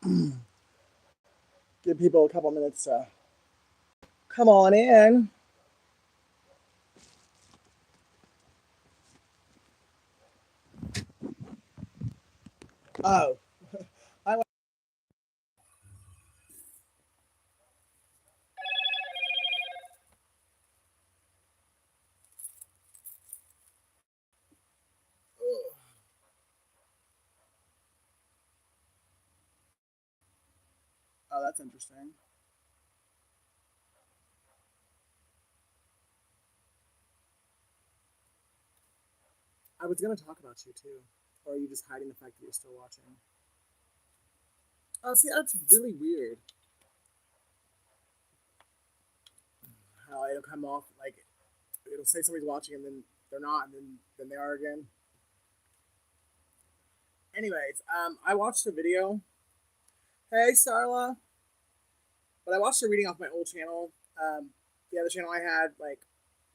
Give people a couple minutes to come on in. Oh, I oh, that's interesting. I was gonna talk about you too, or are you just hiding the fact that you're still watching? Oh, see, that's really weird. How it'll come off like it'll say somebody's watching and then they're not, and then they are again. Anyways, I watched a video. Hey, Starla. But I watched a reading off my old channel. The other channel I had like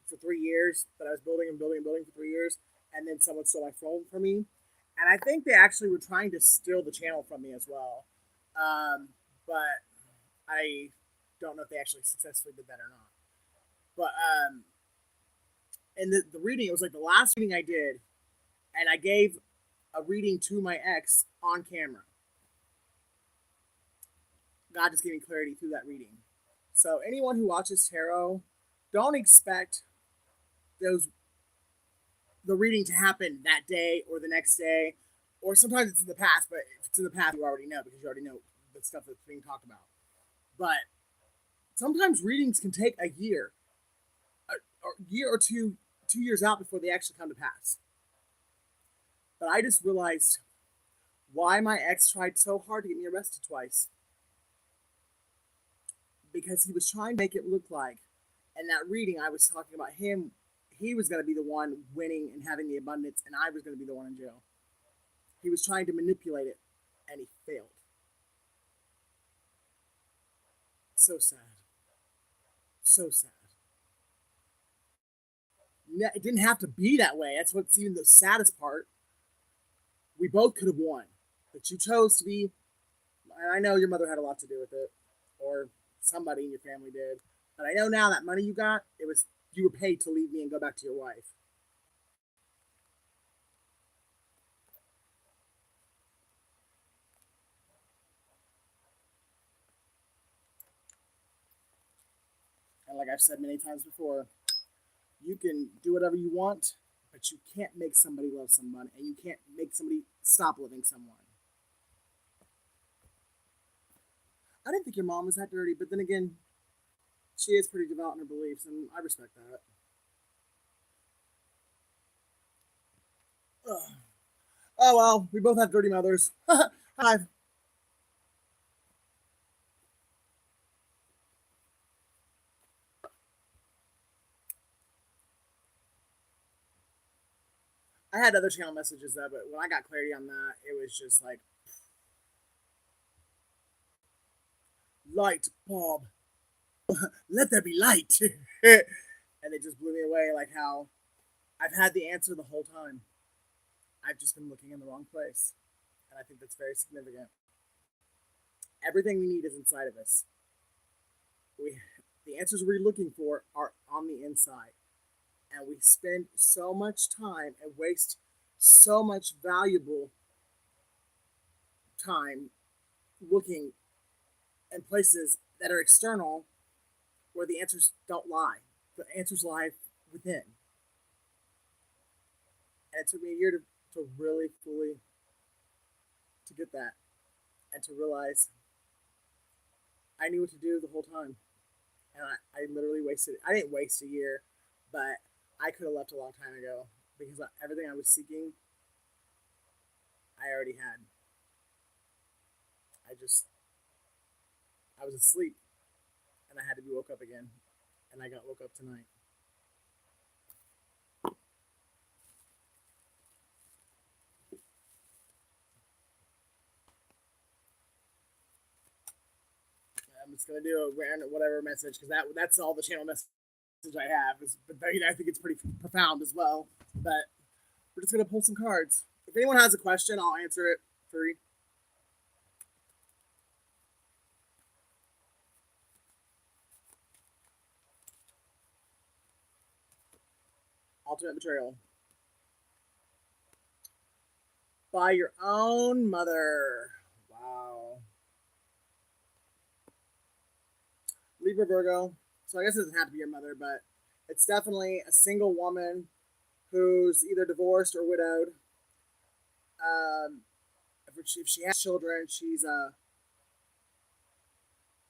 for 3 years that I was building and building and building for 3 years, and then someone stole my phone from me, and I think they actually were trying to steal the channel from me as well. But I don't know if they actually successfully did that or not. But and the reading, it was like the last reading I did, and I gave a reading to my ex on camera. God just gave me clarity through that reading. So anyone who watches tarot, don't expect those the reading to happen that day or the next day, or sometimes it's in the past. But if it's in the past, you already know because you already know the stuff that's being talked about. But sometimes readings can take a year, a year or two, 2 years out before they actually come to pass. But I just realized why my ex tried so hard to get me arrested twice, because he was trying to make it look like, in that reading, I was talking about him. He was going to be the one winning and having the abundance, and I was going to be the one in jail. He was trying to manipulate it, and he failed. So sad. So sad. It didn't have to be that way. That's what's even the saddest part. We both could have won, but you chose to be. And I know your mother had a lot to do with it, or somebody in your family did. But I know now that money you got, it was you were paid to leave me and go back to your wife. And like I've said many times before, you can do whatever you want, but you can't make somebody love someone, and you can't make somebody stop loving someone. I didn't think your mom was that dirty, but then again, she is pretty devout in her beliefs, and I respect that. Ugh. Oh well, we both have dirty mothers. Hi. I had other channel messages though, but when I got clarity on that, it was just like light, Bob. Let there be light. And it just blew me away, like how I've had the answer the whole time. I've just been looking in the wrong place. And I think that's very significant. Everything we need is inside of us. We the answers we're looking for are on the inside. And we spend so much time and waste so much valuable time looking in places that are external where the answers don't lie. The answers lie within. And it took me a year to really fully to get that and to realize I knew what to do the whole time. And I literally wasted I didn't waste a year, but I could have left a long time ago because everything I was seeking, I already had. I just, I was asleep and I had to be woke up again. And I got woke up tonight. I'm just gonna do a random whatever message because that's all the channel message I have. But I think it's pretty profound as well. But we're just gonna pull some cards. If anyone has a question, I'll answer it free. Ultimate betrayal. By your own mother. Wow. Libra Virgo. So I guess it doesn't have to be your mother, but it's definitely a single woman who's either divorced or widowed. If she has children, she's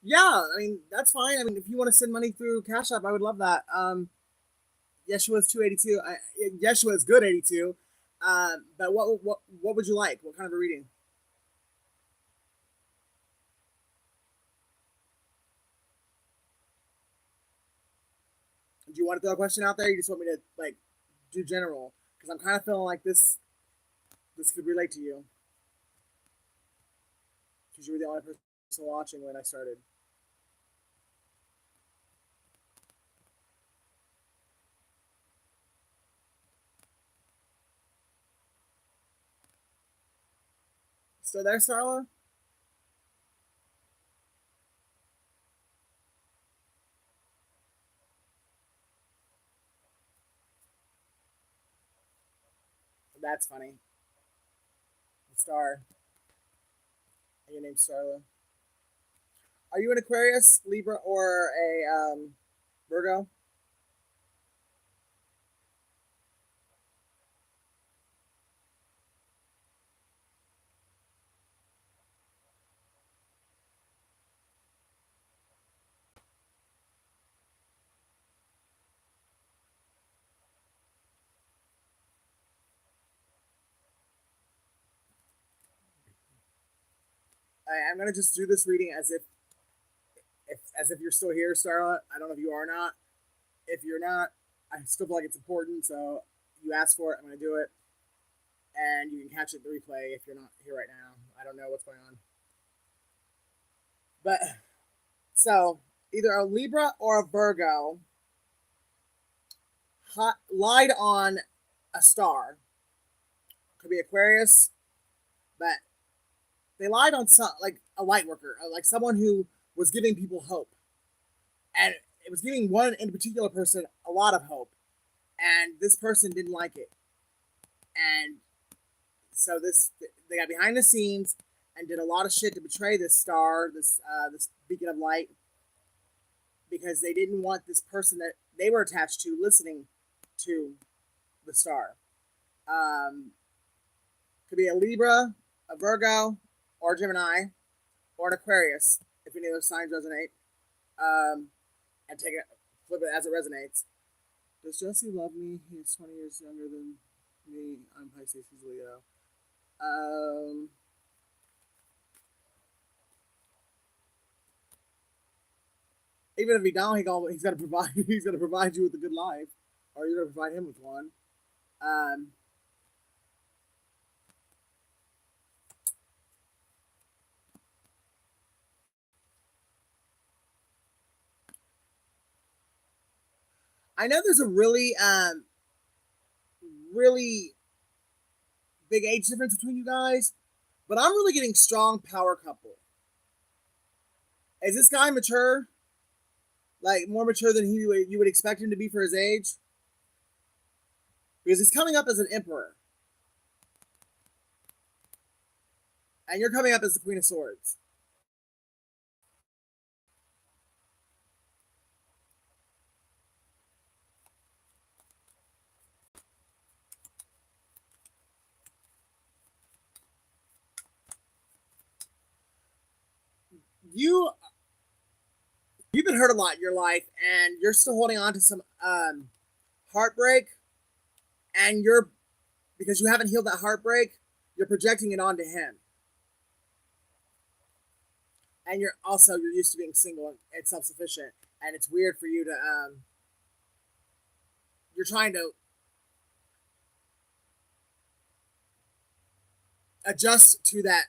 yeah. I mean, that's fine. I mean, if you want to send money through Cash App, I would love that. Yeshua's282. Yeshuaisgood82. But what would you like? What kind of a reading? Do you want to throw a question out there? Or you just want me to like do general? Because I'm kind of feeling like this could relate to you. Because you were the only person watching when I started. Still there, Starla? That's funny. Star. And your name's Starla. Are you an Aquarius, Libra, or a Virgo? I'm gonna just do this reading as if you're still here, Starla. I don't know if you are or not. If you're not, I still feel like it's important. So you asked for it. I'm gonna do it, and you can catch it the replay if you're not here right now. I don't know what's going on, but so either a Libra or a Virgo lied on a star. Could be Aquarius, but they lied on some like a light worker, like someone who was giving people hope, and it was giving one in particular person a lot of hope, and this person didn't like it, and so they got behind the scenes and did a lot of shit to betray this star, this beacon of light, because they didn't want this person that they were attached to listening to the star. Could be a Libra, a Virgo, or Gemini, or an Aquarius, if any of those signs resonate. And flip it as it resonates. Does Jesse love me? He's 20 years younger than me. I'm Pisces, he's Leo. Even if he don't, he's gonna provide. He's gonna provide you with a good life, or you're gonna provide him with one. I know there's a really big age difference between you guys, but I'm really getting strong power couple. Is this guy mature? Like more mature than you would expect him to be for his age? Because he's coming up as an emperor, and you're coming up as the Queen of Swords. You've been hurt a lot in your life, and you're still holding on to some heartbreak, and because you haven't healed that heartbreak, you're projecting it onto him. And you're used to being single and self-sufficient, and it's weird for you to you're trying to adjust to that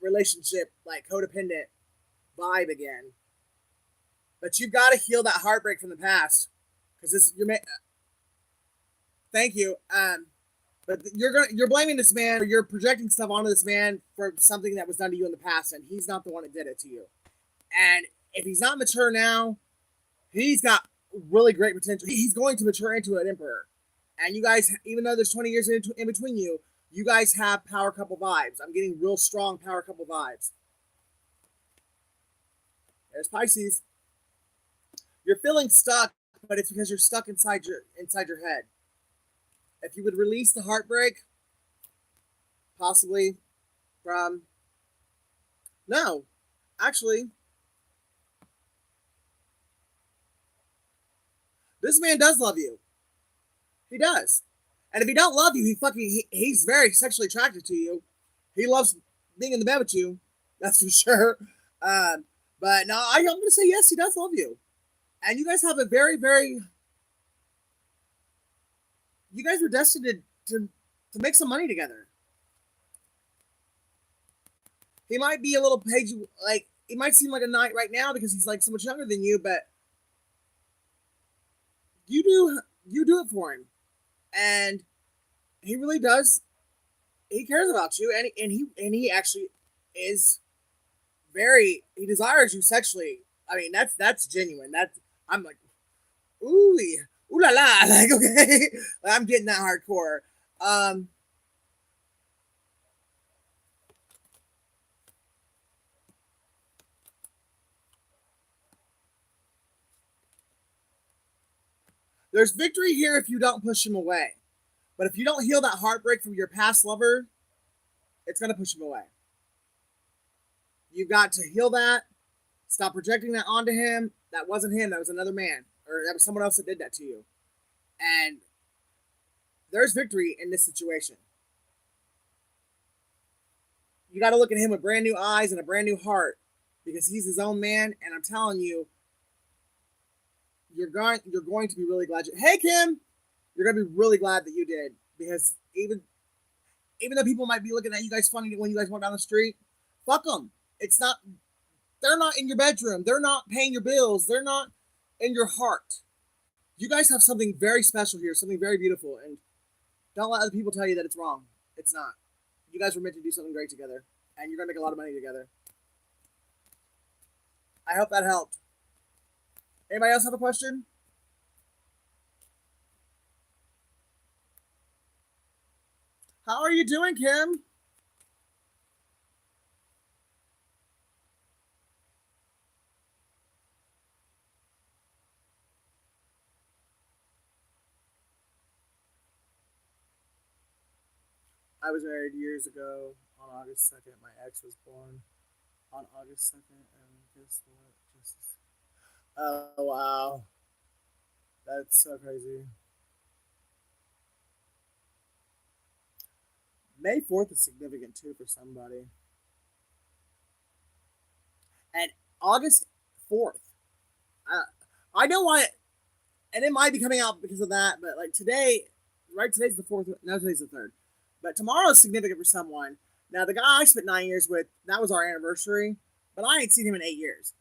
relationship, like codependent vibe again. But you've got to heal that heartbreak from the past, because thank you. But you're blaming this man, or you're projecting stuff onto this man for something that was done to you in the past, and he's not the one that did it to you. And if he's not mature now, he's got really great potential. He's going to mature into an emperor. And you guys, even though there's 20 years in between you, you guys have power couple vibes. I'm getting real strong power couple vibes. There's Pisces. You're feeling stuck, but it's because you're stuck inside your head. If you would release the heartbreak, possibly from no, actually, this man does love you. He does. And if he don't love you, he's very sexually attracted to you. He loves being in the bed with you. That's for sure. But no, I'm going to say yes, he does love you. And you guys have a very, very. You guys were destined to make some money together. He might be a little page like he might seem like a knight right now because he's like so much younger than you, but you do it for him, and he really does. He cares about you, and he actually is very. He desires you sexually. I mean, that's genuine. That's I'm like, ooh, ooh la la, like okay, I'm getting that hardcore. There's victory here if you don't push him away. But if you don't heal that heartbreak from your past lover, it's going to push him away. You've got to heal that. Stop projecting that onto him. That wasn't him. That was another man. Or that was someone else that did that to you. And there's victory in this situation. You got to look at him with brand new eyes and a brand new heart because he's his own man. And I'm telling you, you're going to be really glad. Hey, Kim, you're going to be really glad that you did because even though people might be looking at you guys funny when you guys walk down the street, fuck them. It's not. They're not in your bedroom. They're not paying your bills. They're not in your heart. You guys have something very special here, something very beautiful, and don't let other people tell you that it's wrong. It's not. You guys were meant to do something great together, and you're going to make a lot of money together. I hope that helped. Anybody else have a question? How are you doing, Kim? I was married years ago on August 2nd. My ex was born on August 2nd, and guess what? Just oh wow, that's so crazy. May 4th is significant too for somebody, and August 4th. I know why, and it might be coming out because of that. But like today, right? Today's the 4th. No, today's the 3rd. But tomorrow is significant for someone. Now the guy I spent 9 years with, that was our anniversary, but I ain't seen him in 8 years.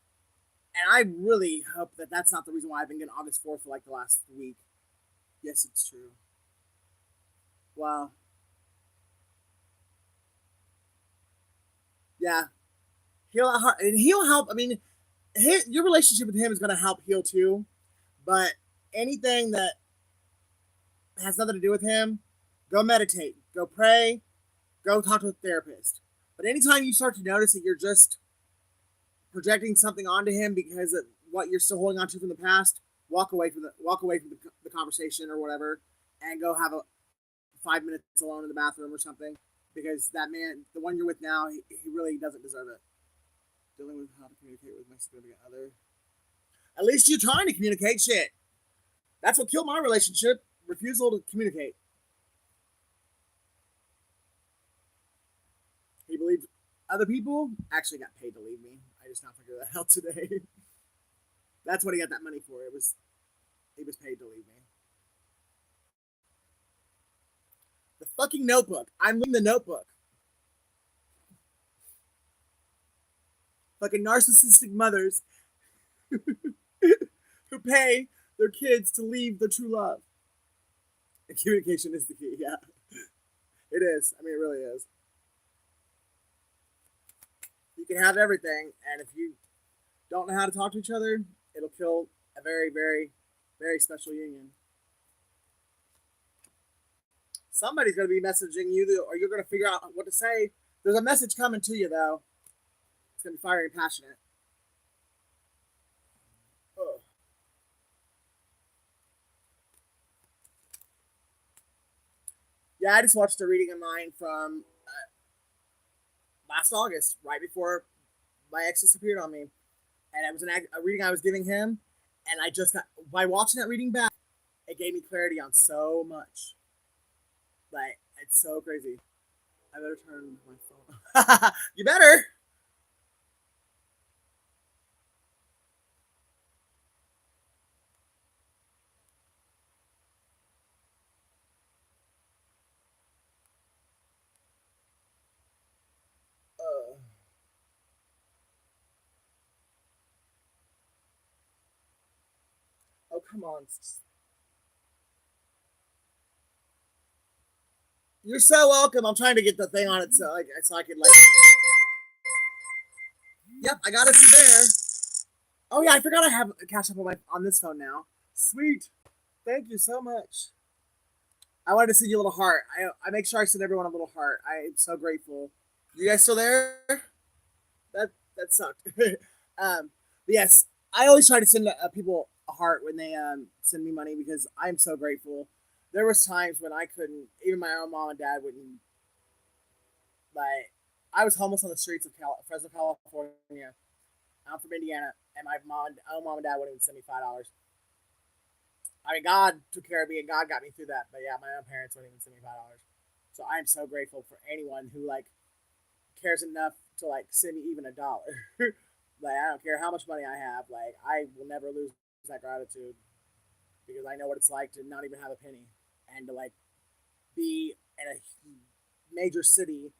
And I really hope that that's not the reason why I've been getting August 4th for like the last week. Yes, it's true. Wow. Yeah. He'll and he'll help. I mean, your relationship with him is going to help heal too. But anything that has nothing to do with him, go meditate, go pray, go talk to a therapist. But anytime you start to notice that you're just projecting something onto him because of what you're still holding on to from the past, walk away from the conversation or whatever, and go have a 5 minutes alone in the bathroom or something. Because that man, the one you're with now, he really doesn't deserve it. Dealing with how to communicate with my significant other. At least you're trying to communicate. Shit. That's what killed my relationship. Refusal to communicate. He believed other people actually got paid to leave me. I just now figured that out today. That's what he got that money for. He was paid to leave me. The fucking Notebook. I'm reading the Notebook. Fucking narcissistic mothers who pay their kids to leave their true love. And communication is the key. Yeah, it is. I mean, it really is. You can have everything, and if you don't know how to talk to each other, it'll kill a very, very Very special union. Somebody's going to be messaging you, or you're going to figure out what to say. There's a message coming to you, though. It's going to be fiery and passionate. Ugh. Yeah, I just watched a reading of mine from last August, right before my ex disappeared on me. And it was a reading I was giving him. And I just got, by watching that reading back, it gave me clarity on so much. Like, it's so crazy. I better turn my phone. You better. Uh, oh, come on. You're so welcome. I'm trying to get the thing on it so I could like. Yep, I got it there. Oh yeah, I forgot I have Cash App on this phone now. Sweet. Thank you so much. I wanted to send you a little heart. I make sure I send everyone a little heart. I'm so grateful. You guys still there? That sucked. But yes, I always try to send people a heart when they send me money because I'm so grateful. There was times when I couldn't, even my own mom and dad wouldn't. Like, I was homeless on the streets of Fresno, California. I'm from Indiana, and my mom and dad wouldn't even send me $5. I mean, God took care of me, and God got me through that. But yeah, my own parents wouldn't even send me $5. So I'm so grateful for anyone who like cares enough to like send me even $1. Like, I don't care how much money I have. Like, I will never lose that gratitude because I know what it's like to not even have a penny and to like be in a major city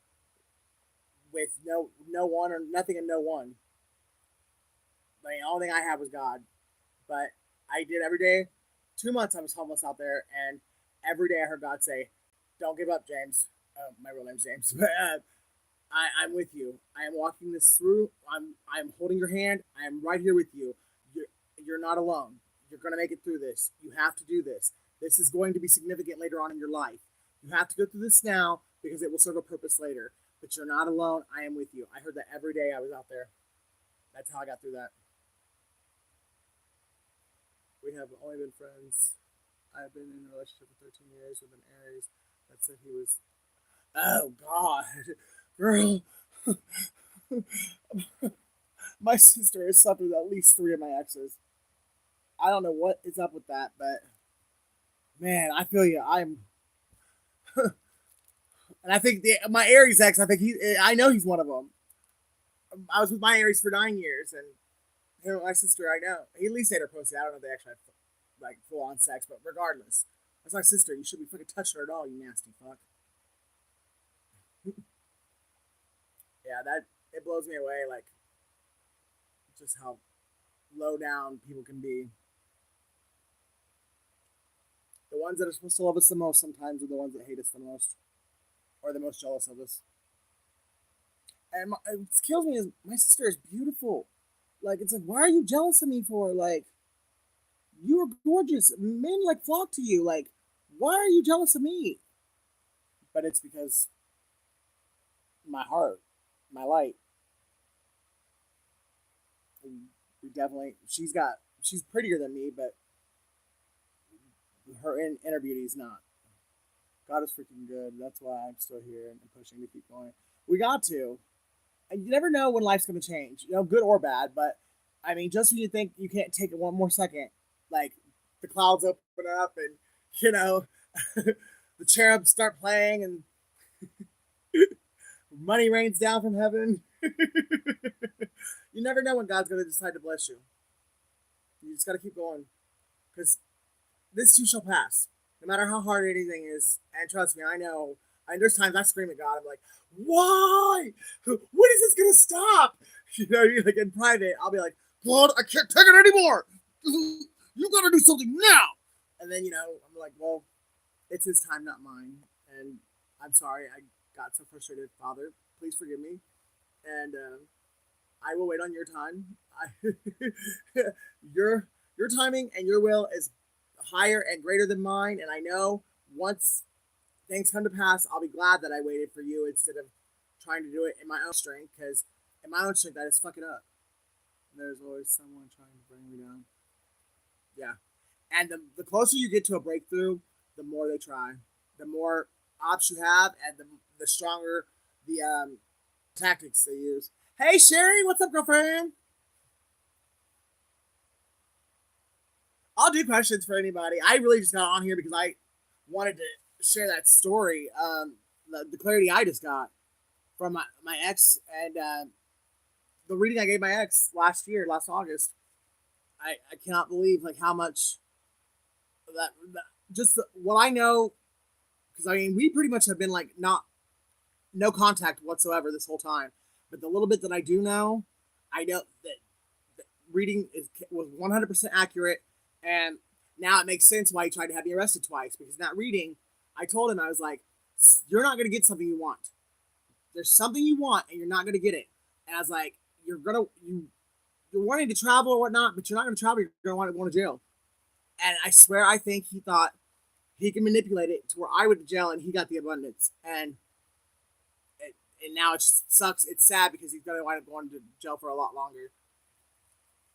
with no one or nothing and no one. Like, the only thing I had was God. But I did every day. 2 months I was homeless out there, and every day I heard God say, "Don't give up, James." My real name's James, but I'm with you. I am walking this through. I'm holding your hand. I am right here with you. You're not alone. You're going to make it through this. You have to do this. This is going to be significant later on in your life. You have to go through this now because it will serve a purpose later. But you're not alone. I am with you. I heard that every day I was out there. That's how I got through that. We have only been friends. I've been in a relationship for 13 years with an Aries that said he was. Oh, God. Girl. My sister has slept with at least 3 of my exes. I don't know what is up with that, but man, I feel you. And I think my Aries ex. I know he's one of them. I was with my Aries for 9 years, and him and my sister. I know he at least ate her pussy. I don't know if they actually had like full on sex, but regardless, that's my sister. You should be fucking touching her at all, you nasty fuck. Yeah, that it blows me away. Like, just how low down people can be. The ones that are supposed to love us the most sometimes are the ones that hate us the most, or the most jealous of us. And what kills me is my sister is beautiful. Like, it's like, why are you jealous of me for? Like, you are gorgeous. Men like flock to you. Like, why are you jealous of me? But it's because my heart, my light. We definitely. She's prettier than me, but her inner beauty is not. God is freaking good. That's why I'm still here and pushing to keep going. We got to. And you never know when life's going to change, good or bad. But I mean, just when you think you can't take it one more second, like the clouds open up and the cherubs start playing and money rains down from heaven. You never know when God's going to decide to bless you. You just got to keep going because this too shall pass. No matter how hard anything is, and trust me, I know. There's times I scream at God. I'm like, "Why? When is this gonna stop?" Like in private, I'll be like, "God, I can't take it anymore. You gotta do something now." And then I'm like, "Well, it's His time, not mine." And I'm sorry, I got so frustrated. Father, please forgive me, and I will wait on Your time. Your timing and Your will is higher and greater than mine. And I know once things come to pass, I'll be glad that I waited for you instead of trying to do it in my own strength, because in my own strength, I just fuck it up. There's always someone trying to bring me down. Yeah. And the closer you get to a breakthrough, the more they try. The more ops you have, and the stronger the tactics they use. Hey, Sherry, what's up, girlfriend? I'll do questions for anybody. I really just got on here because I wanted to share that story, the clarity I just got from my ex, and the reading I gave my ex last August. I cannot believe like how much that just what I know, because I mean we pretty much have been like not no contact whatsoever this whole time, but the little bit that I do know, I know that reading was 100% accurate, and now it makes sense why he tried to have me arrested twice, because in that reading, I told him, I was like, you're not going to get something you want. There's something you want, and you're not going to get it. And I was like, you're wanting to travel or whatnot, but you're not going to travel. You're going to want to go to jail. And I swear, I think he thought he can manipulate it to where I went to jail and he got the abundance. And now it sucks. It's sad because he's going to wind up going to jail for a lot longer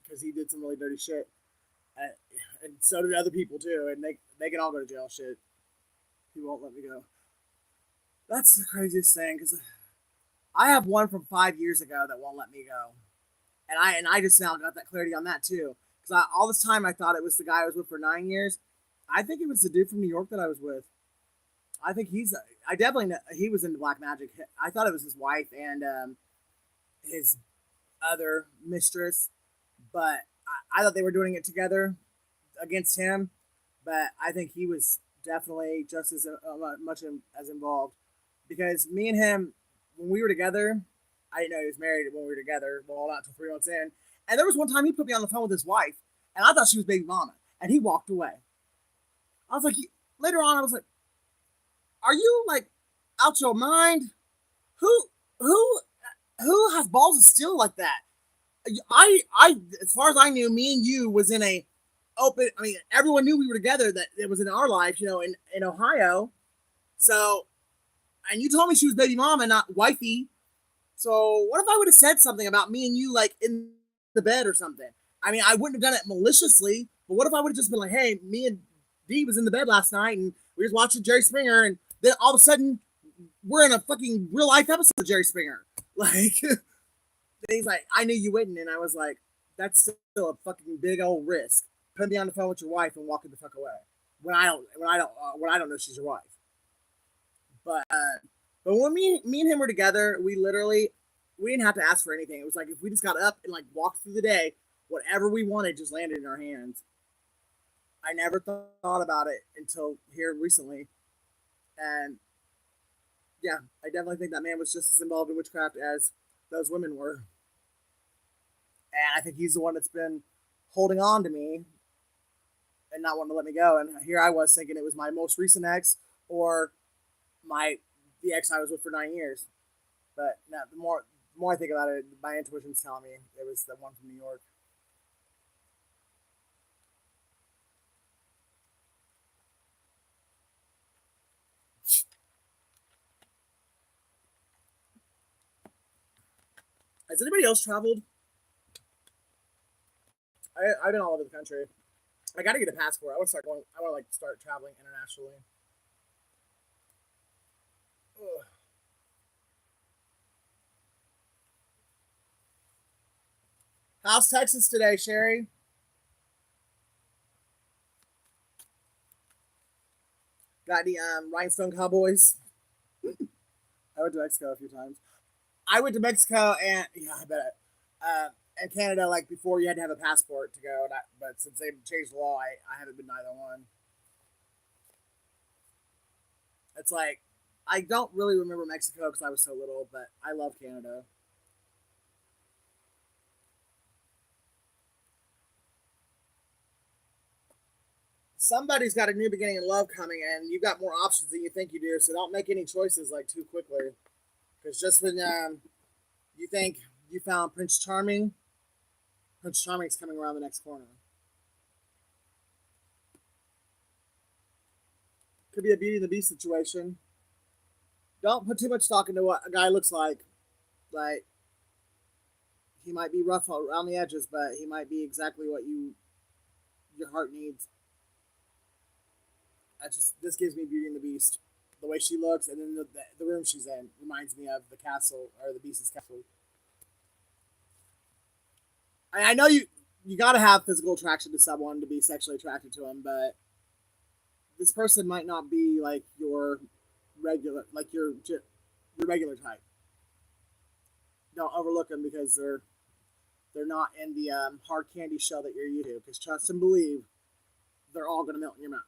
because he did some really dirty shit. And so did other people too. And they can all go to jail. Shit. He won't let me go. That's the craziest thing, because I have one from 5 years ago that won't let me go. And I just now got that clarity on that too. Because all this time I thought it was the guy I was with for 9 years. I think it was the dude from New York that I was with. I think I definitely know he was into black magic. I thought it was his wife and his other mistress, but I thought they were doing it together against him. But I think he was definitely just as much as involved, because me and him, when we were together, I didn't know he was married when we were together. Well, not until 3 months in. And there was one time he put me on the phone with his wife, and I thought she was baby mama, and he walked away. I was like, later on, I was like, are you like out your mind? Who who has balls of steel like that? I as far as I knew, me and you was in a open. I mean, everyone knew we were together. That it was in our life, in Ohio. So, and you told me she was baby mama, not wifey. So what if I would have said something about me and you, like in the bed or something? I mean, I wouldn't have done it maliciously, but what if I would have just been like, hey, me and Dee was in the bed last night and we were watching Jerry Springer, and then all of a sudden we're in a fucking real life episode of Jerry Springer. Like, he's like, I knew you wouldn't, and I was like, that's still a fucking big old risk. Put me on the phone with your wife and walking the fuck away when I don't know she's your wife. But when me and him were together, we didn't have to ask for anything. It was like if we just got up and like walked through the day, whatever we wanted just landed in our hands. I never thought about it until here recently, and yeah, I definitely think that man was just as involved in witchcraft as those women were, and I think he's the one that's been holding on to me and not wanting to let me go. And here I was thinking it was my most recent ex or the ex I was with for 9 years. But now, the more I think about it, my intuition's telling me it was the one from New York. Has anybody else traveled? I've been all over the country. I got to get a passport. I want to start going. I want to like start traveling internationally. Ugh. How's Texas today, Sherry? Got any rhinestone cowboys? I went to Mexico a few times. I went to Mexico and yeah, I bet. And Canada, like before, you had to have a passport to go. But since they've changed the law, I haven't been to either one. It's like I don't really remember Mexico because I was so little, but I love Canada. Somebody's got a new beginning in love coming, and you've got more options than you think you do. So don't make any choices like too quickly, because just when you think you found Prince Charming, Prince Charming's coming around the next corner. Could be a Beauty and the Beast situation. Don't put too much stock into what a guy looks like. Like, he might be rough around the edges, but he might be exactly what your heart needs. This gives me Beauty and the Beast. The way she looks, and then the room she's in reminds me of the castle, or the Beast's castle. I know you gotta have physical attraction to someone to be sexually attracted to them, but this person might not be like your regular type. Don't overlook them because they're not in the hard candy shell that you're used to. Because trust and believe, they're all gonna melt in your mouth.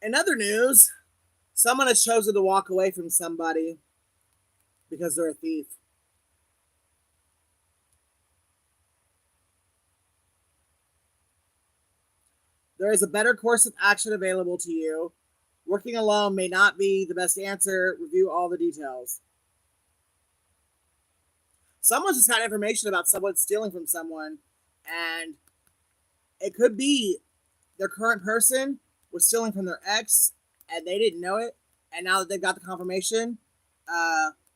In other news, someone has chosen to walk away from somebody because they're a thief. There is a better course of action available to you. Working alone may not be the best answer. Review all the details. Someone's just got information about someone stealing from someone, and it could be their current person was stealing from their ex, and they didn't know it. And now that they've got the confirmation,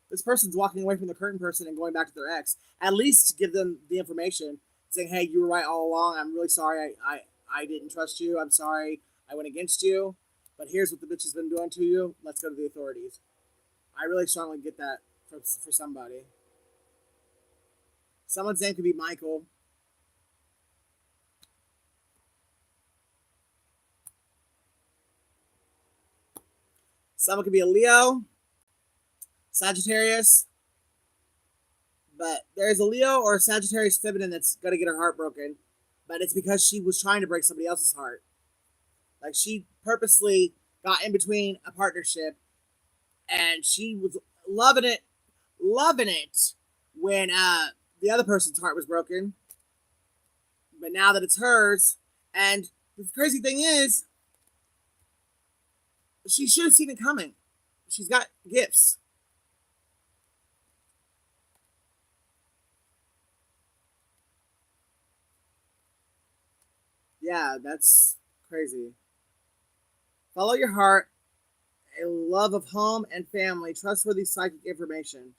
this person's walking away from the current person and going back to their ex. At least give them the information, saying, "Hey, you were right all along. I'm really sorry. I didn't trust you. I'm sorry. I went against you. But here's what the bitch has been doing to you. Let's go to the authorities." I really strongly get that for somebody. Someone's name could be Michael. Someone could be a Leo, Sagittarius. But there's a Leo or a Sagittarius feminine that's going to get her heart broken. But it's because she was trying to break somebody else's heart. Like, she purposely got in between a partnership, and she was loving it when the other person's heart was broken. But now that it's hers, and the crazy thing is, she should have seen it coming. She's got gifts. Yeah, that's crazy. Follow your heart, a love of home and family, trustworthy psychic information.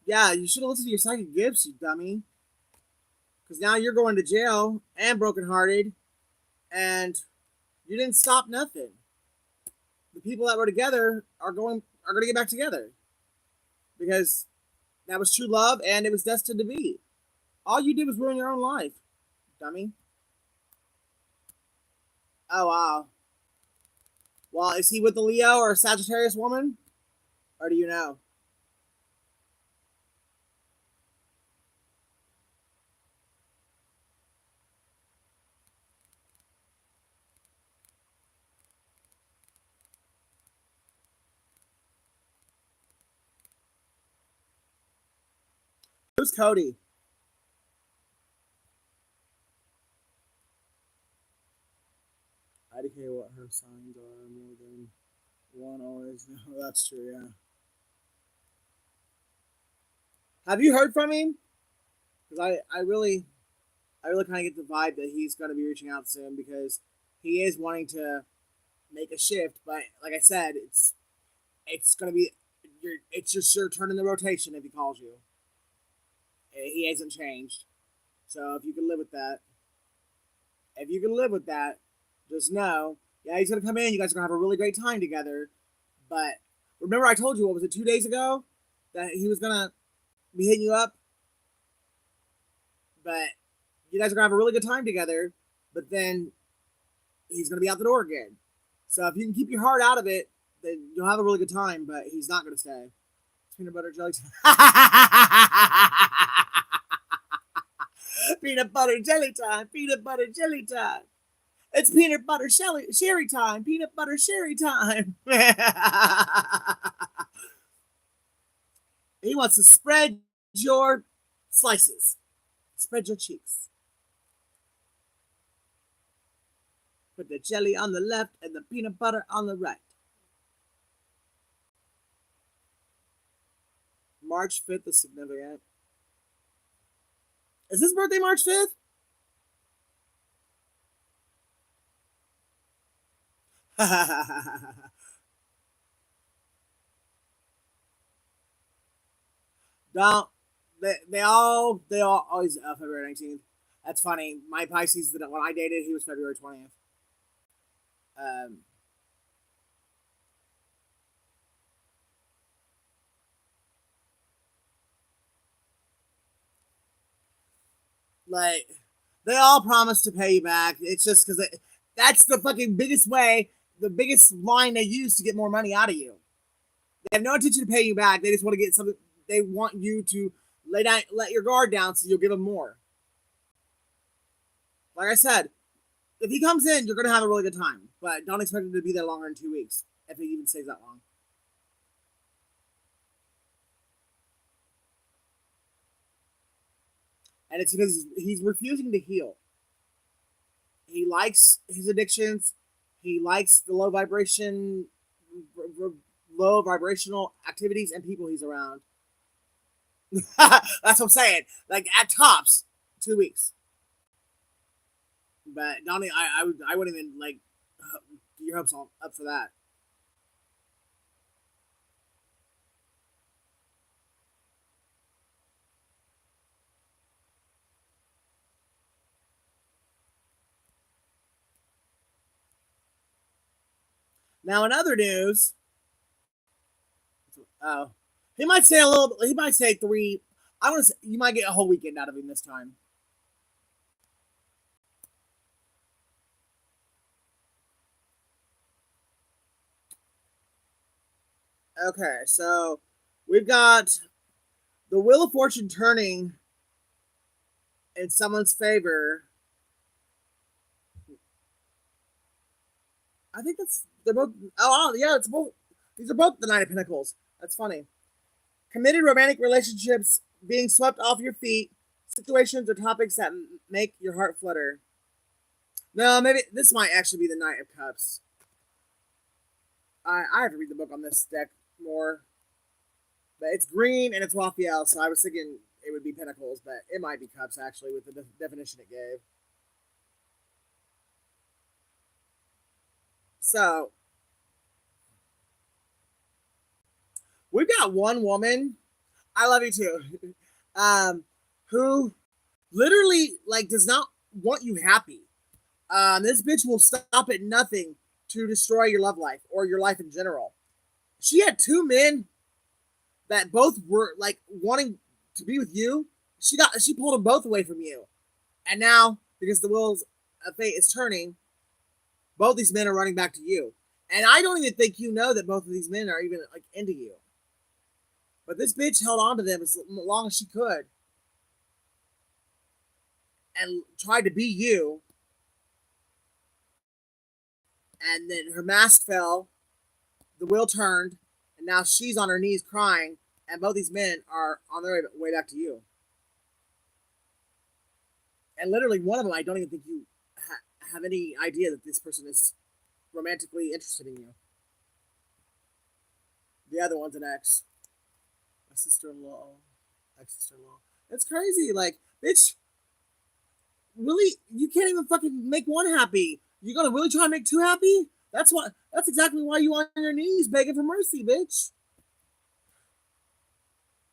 Yeah, you should have listened to your psychic gifts, you dummy. Because now you're going to jail and brokenhearted, and you didn't stop nothing. The people that were together are going to get back together because that was true love and it was destined to be. All you did was ruin your own life, dummy. Oh wow. Well, is he with the Leo or Sagittarius woman, or do you know? Who's Cody? I don't care what her signs are more than one always. No, that's true, yeah. Have you heard from him? Because I really kind of get the vibe that he's going to be reaching out soon because he is wanting to make a shift. But like I said, it's going to be it's just your turn in the rotation if he calls you. He hasn't changed. So if you can live with that, just know, yeah, he's gonna come in. You guys are gonna have a really great time together. But remember, I told you, what was it, 2 days ago, that he was gonna be hitting you up. But you guys are gonna have a really good time together. But then he's gonna be out the door again. So if you can keep your heart out of it, then you'll have a really good time. But he's not gonna stay. It's peanut butter jelly time. Peanut butter jelly time. Peanut butter jelly time. It's peanut butter sherry time. Peanut butter sherry time. He wants to spread your slices. Spread your cheeks. Put the jelly on the left and the peanut butter on the right. March 5th is significant. Is his birthday March 5th? Don't they all always February 19th. That's funny. My Pisces that when I dated he was February 20th. Um, like they all promise to pay you back. It's just because that's the fucking biggest way, the biggest line they use to get more money out of you. They have no intention to pay you back. They just want to get something. They want you to let your guard down, so you'll give them more. Like I said, if he comes in, you're gonna have a really good time, but don't expect him to be there longer than 2 weeks if he even stays that long. And it's because he's refusing to heal. He likes his addictions. He likes the low vibrational activities and people he's around. That's what I'm saying. Like at tops, 2 weeks. But Donnie, I wouldn't even like get your hopes up for that. Now, in other news, oh, he might say a little. He might say three. I want to. You might get a whole weekend out of him this time. Okay, so we've got the Wheel of Fortune turning in someone's favor. I think they're both. Oh, yeah, it's both. These are both the Nine of Pentacles. That's funny. Committed romantic relationships being swept off your feet, situations or topics that make your heart flutter. No, maybe this might actually be the Knight of Cups. I have to read the book on this deck more. But it's green and it's Raphael, so I was thinking it would be Pentacles, but it might be Cups actually with the definition it gave. So, we've got one woman, I love you too, who literally like does not want you happy. This bitch will stop at nothing to destroy your love life or your life in general. She had two men that both were like wanting to be with you. She pulled them both away from you, and now because the wheels of fate is turning, both these men are running back to you. And I don't even think you know that both of these men are even like into you. But this bitch held on to them as long as she could and tried to be you. And then her mask fell, the wheel turned, and now she's on her knees crying, and both these men are on their way back to you. And literally, one of them, I don't even think you have any idea that this person is romantically interested in you. The other one's an ex. My sister-in-law. Ex-sister-in-law. It's crazy. Like, bitch, really? You can't even fucking make one happy. You're gonna really try to make two happy? That's exactly why you on your knees begging for mercy, bitch.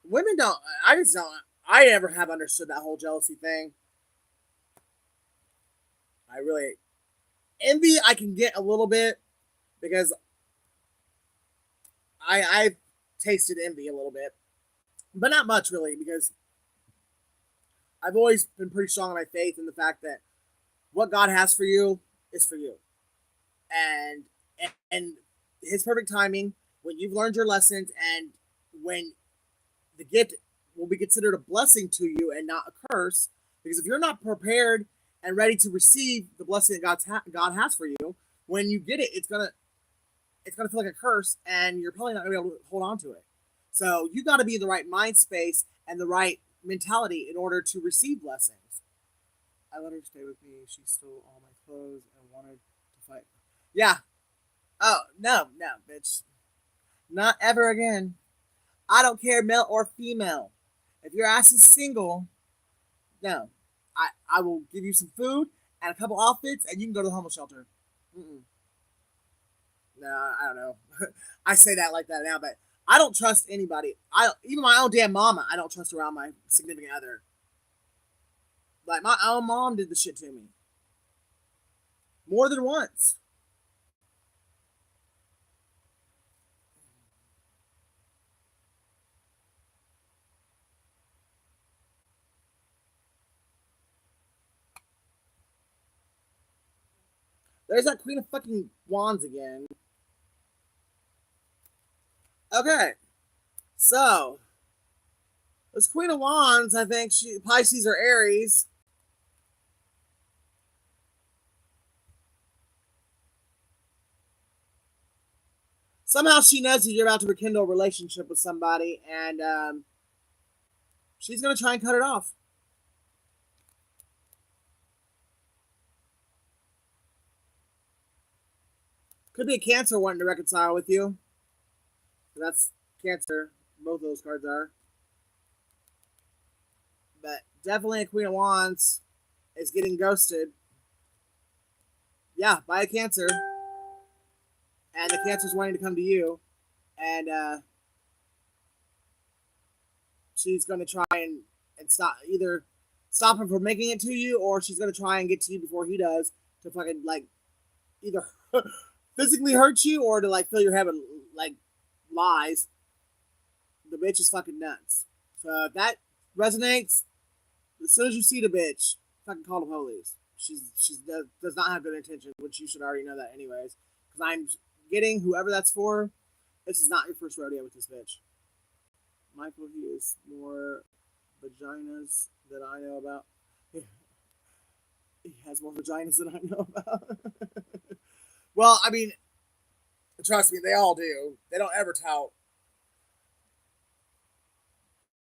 Women don't. I just don't. I never have understood that whole jealousy thing. I really envy. I can get a little bit because I've tasted envy a little bit, but not much really because I've always been pretty strong in my faith in the fact that what God has for you is for you, and and His perfect timing when you've learned your lessons and when the gift will be considered a blessing to you and not a curse. Because if you're not prepared and ready to receive the blessing that God has for you, when you get it, it's gonna feel like a curse, and you're probably not gonna be able to hold on to it. So you got to be in the right mind space and the right mentality in order to receive blessings. I let her stay with me. She stole all my clothes and wanted to Yeah. Oh, no, no, bitch. Not ever again. I don't care, male or female. If your ass is single, no. I will give you some food and a couple outfits, and you can go to the homeless shelter. Mm-mm. No, I don't know. I say that like that now, but I don't trust anybody. Even my own damn mama. I don't trust around my significant other. Like my own mom did the shit to me more than once. There's that Queen of fucking Wands again. Okay, so this Queen of Wands, I think she Pisces or Aries. Somehow she knows that you're about to rekindle a relationship with somebody, and she's gonna try and cut it off. Could be a Cancer wanting to reconcile with you. That's Cancer. Both of those cards are. But definitely a Queen of Wands is getting ghosted. Yeah, by a Cancer. And the Cancer's wanting to come to you. And she's going to try and stop either stop him from making it to you, or she's going to try and get to you before he does to fucking like either physically hurt you or to like fill your head with like lies. The bitch is fucking nuts. So if that resonates, as soon as you see the bitch, fucking call the police. She's does not have good intentions, which you should already know that anyways. Because I'm getting whoever that's for. This is not your first rodeo with this bitch. Michael, he is more vaginas than I know about. He has more vaginas than I know about. Well, I mean, trust me, they all do. They don't ever tout.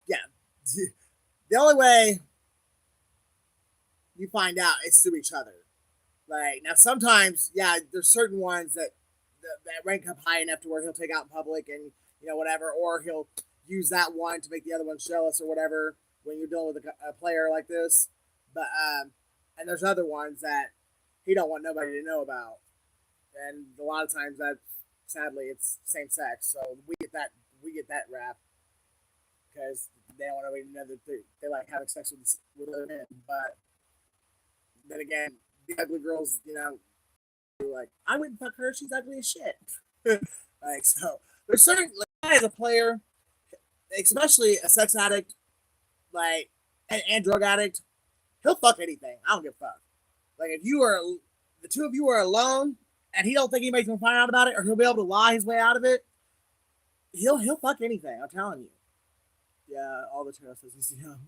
Yeah. The only way you find out is through each other. Like, now sometimes, yeah, there's certain ones that rank up high enough to where he'll take out in public and, whatever, or he'll use that one to make the other one jealous or whatever when you're dealing with a player like this. But, and there's other ones that he don't want nobody to know about. And a lot of times that, sadly, it's same sex. So we get that rap because they don't want nobody to know that they like having sex with other men. But then again, the ugly girls, like, I wouldn't fuck her. She's ugly as shit. Like, so there's certain, like, as a player, especially a sex addict, like, and drug addict, he'll fuck anything. I don't give a fuck. Like, if the two of you are alone, and he don't think anybody's gonna find out about it, or he'll be able to lie his way out of it, he'll fuck anything. I'm telling you. Yeah, all the tarot says he's young.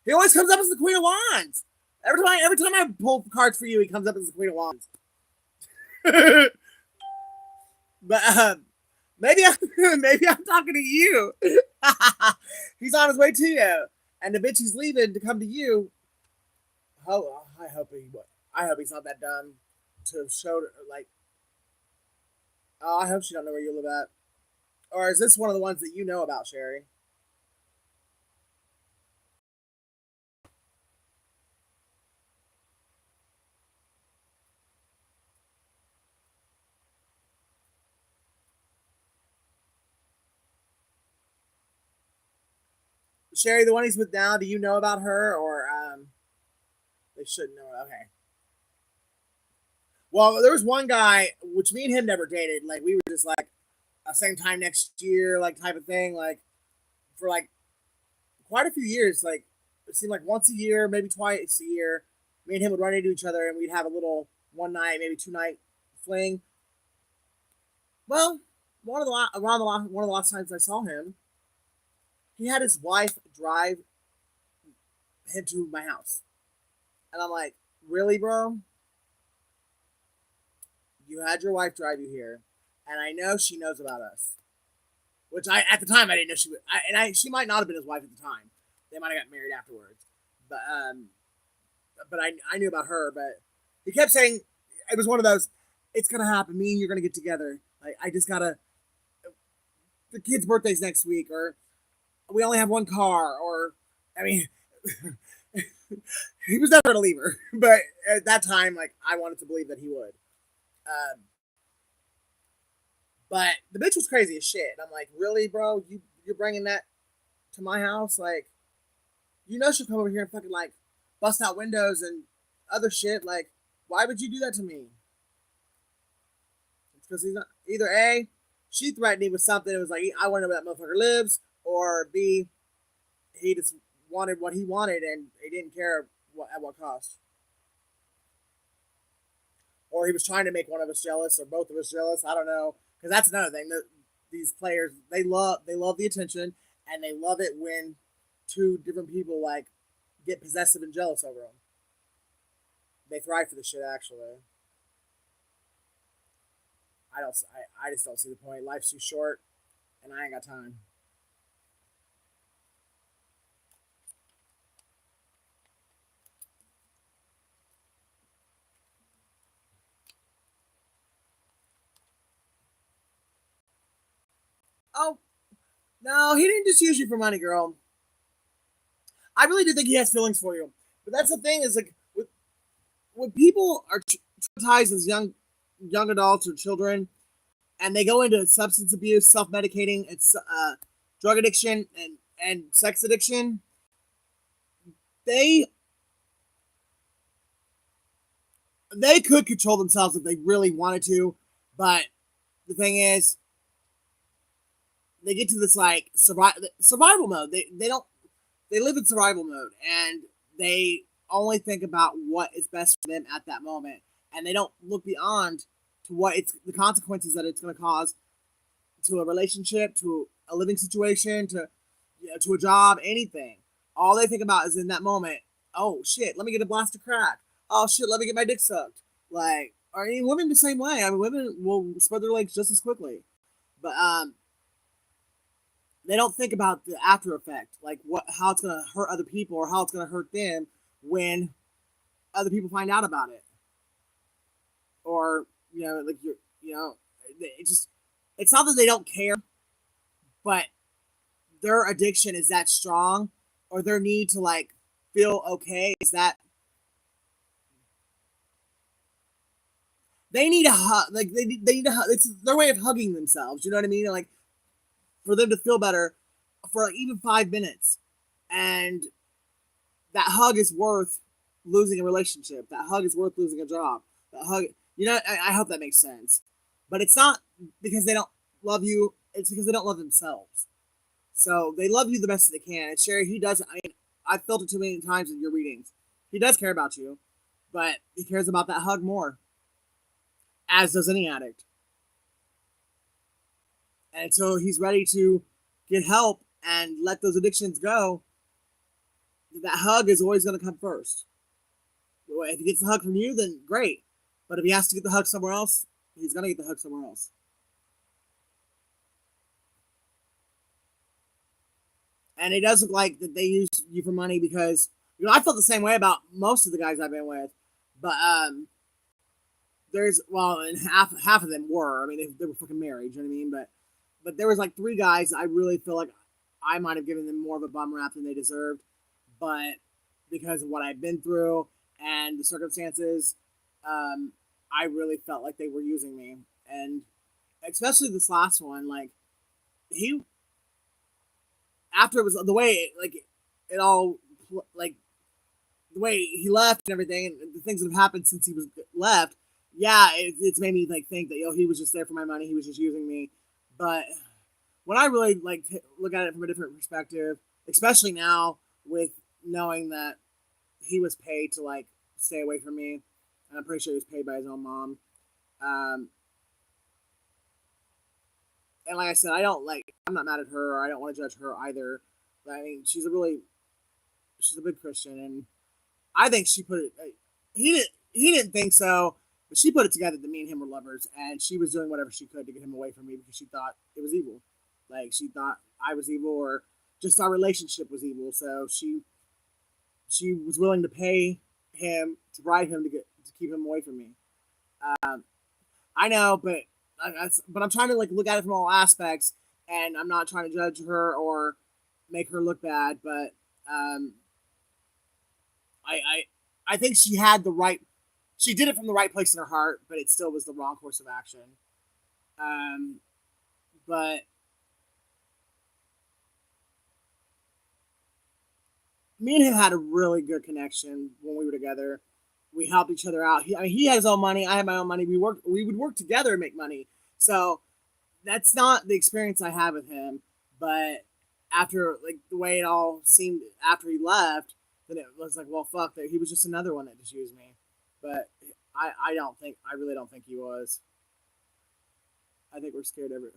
He always comes up as the Queen of Wands. Every time I pull cards for you, he comes up as the Queen of Wands. But maybe I'm talking to you. He's on his way to you, and the bitch he's leaving to come to you. Oh, I hope he's not that dumb to show like. Oh, I hope she don't know where you live at. Or is this one of the ones that you know about, Sherry? Sherry, the one he's with now, do you know about her, or they shouldn't know? Okay. Well, there was one guy which me and him never dated. Like, we were just like same time next year, like, type of thing. Like, for like quite a few years. Like, it seemed like once a year, maybe twice a year, me and him would run into each other, and we'd have a little one night, maybe 2 night fling. Well, one of the last times I saw him, he had his wife drive him to my house, and I'm like, really, bro? You had your wife drive you here, and I know she knows about us. Which at the time I didn't know she would. She might not have been his wife at the time. They might have got married afterwards. But I knew about her. But he kept saying it was one of those. it's gonna happen. Me and you're gonna get together. Like I just gotta. The kid's birthday's next week, or we only have one car, or I mean, he was never gonna leave her. But at that time, like I wanted to believe that he would. But the bitch was crazy as shit. And I'm like, really, bro? You're bringing that to my house? Like, you know she'll come over here and fucking like bust out windows and other shit. Like, why would you do that to me? It's because he's not either A, she threatened him with something. It was like I want to know where that motherfucker lives, or B, he just wanted what he wanted and he didn't care at what cost. Or he was trying to make one of us jealous, or both of us jealous. I don't know, because that's another thing. These players, they love the attention, and they love it when two different people like get possessive and jealous over them. They thrive for the shit. Actually, I just don't see the point. Life's too short, and I ain't got time. Oh no, he didn't just use you for money, girl. I really do think he has feelings for you. But that's the thing is like when people are traumatized as young adults or children, and they go into substance abuse, self medicating, it's drug addiction and sex addiction. They they could control themselves if they really wanted to, but the thing is, they get to this like survival mode. They live in survival mode, and they only think about what is best for them at that moment, and they don't look beyond to what it's the consequences that it's going to cause to a relationship, to a living situation, to a job, anything. All they think about is in that moment. Oh shit, let me get a blast of crack. Oh shit, let me get my dick sucked. Like, I mean, women the same way. I mean, women will spread their legs just as quickly, but they don't think about the after effect, like how it's gonna hurt other people or how it's gonna hurt them when other people find out about it, or like it just it's not that they don't care, but their addiction is that strong, or their need to like feel okay is that they need a hug, like they need a hug. It's their way of hugging themselves. You know what I mean? Like for them to feel better for like even 5 minutes, and that hug is worth losing a relationship. That hug is worth losing a job. That hug, I hope that makes sense. But it's not because they don't love you. It's because they don't love themselves. So they love you the best they can. And Sherry, he does. I mean, I've felt it too many times in your readings. He does care about you, but he cares about that hug more, as does any addict. And until he's ready to get help and let those addictions go, that hug is always going to come first. If he gets the hug from you, then great. But if he has to get the hug somewhere else, he's going to get the hug somewhere else. And it does look like that they use you for money because I felt the same way about most of the guys I've been with, but and half of them were. I mean, they were fucking married. You know what I mean? But there was like 3 guys I really feel like I might have given them more of a bum rap than they deserved, but because of what I've been through and the circumstances, I really felt like they were using me, and especially this last one, like he after it was the way like it all like the way he left and everything and the things that have happened since he was left. Yeah, it's made me like think that he was just there for my money. He was just using me. But when I really like look at it from a different perspective, especially now with knowing that he was paid to like stay away from me, and I'm pretty sure he was paid by his own mom. And like I said, I'm not mad at her, or I don't want to judge her either. But I mean, she's a big Christian, and I think she put it. He didn't think so, but she put it together that me and him were lovers, and she was doing whatever she could to get him away from me because she thought it was evil. Like she thought I was evil, or just our relationship was evil. So she was willing to pay him to bribe him to keep him away from me. Um, I know, but I'm trying to like look at it from all aspects, and I'm not trying to judge her or make her look bad, but um, I I I think she had the right. She did it from the right place in her heart, but it still was the wrong course of action. Um, but me and him had a really good connection when we were together. We helped each other out. He had his own money. I had my own money. We would work together and make money. So that's not the experience I had with him. But after like the way it all seemed after he left, then it was like, well, fuck, that he was just another one that just used me. But I really don't think he was. I think we're scared of it.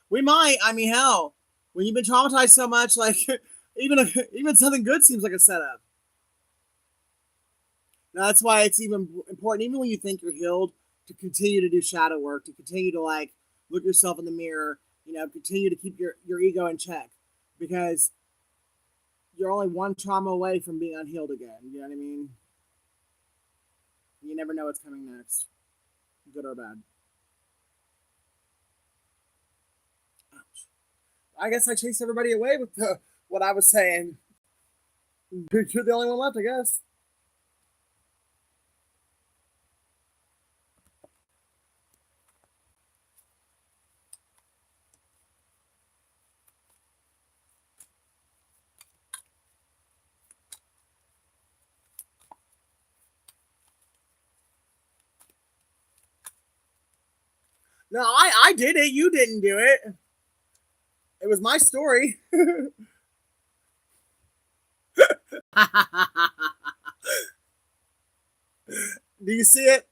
We might. I mean, hell, when you've been traumatized so much, like even something good seems like a setup. Now, that's why it's even important, even when you think you're healed, to continue to do shadow work, to continue to like look yourself in the mirror, continue to keep your ego in check, because you're only one trauma away from being unhealed again. You know what I mean? You never know what's coming next, good or bad. Ouch. I guess I chased everybody away with what I was saying. You're the only one left, I guess. No, I did it. You didn't do it. It was my story. Do you see it?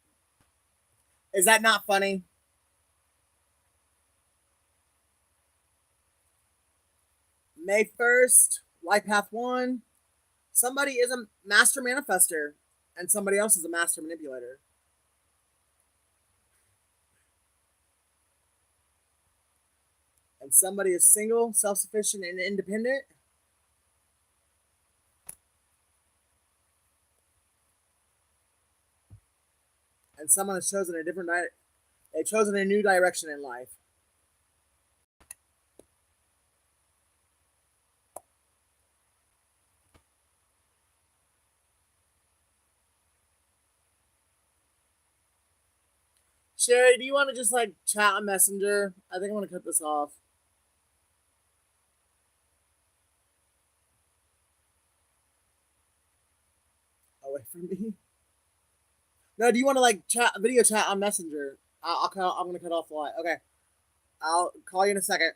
Is that not funny? May 1st, Life Path 1. Somebody is a master manifester, and somebody else is a master manipulator. And somebody is single, self sufficient, and independent. And someone has chosen a different they've chosen a new direction in life. Sherry, do you want to just like chat on Messenger? I think I want to cut this off. Away from me. No, do you want to like chat, video chat on Messenger? I'm gonna cut off the line. Okay, I'll call you in a second.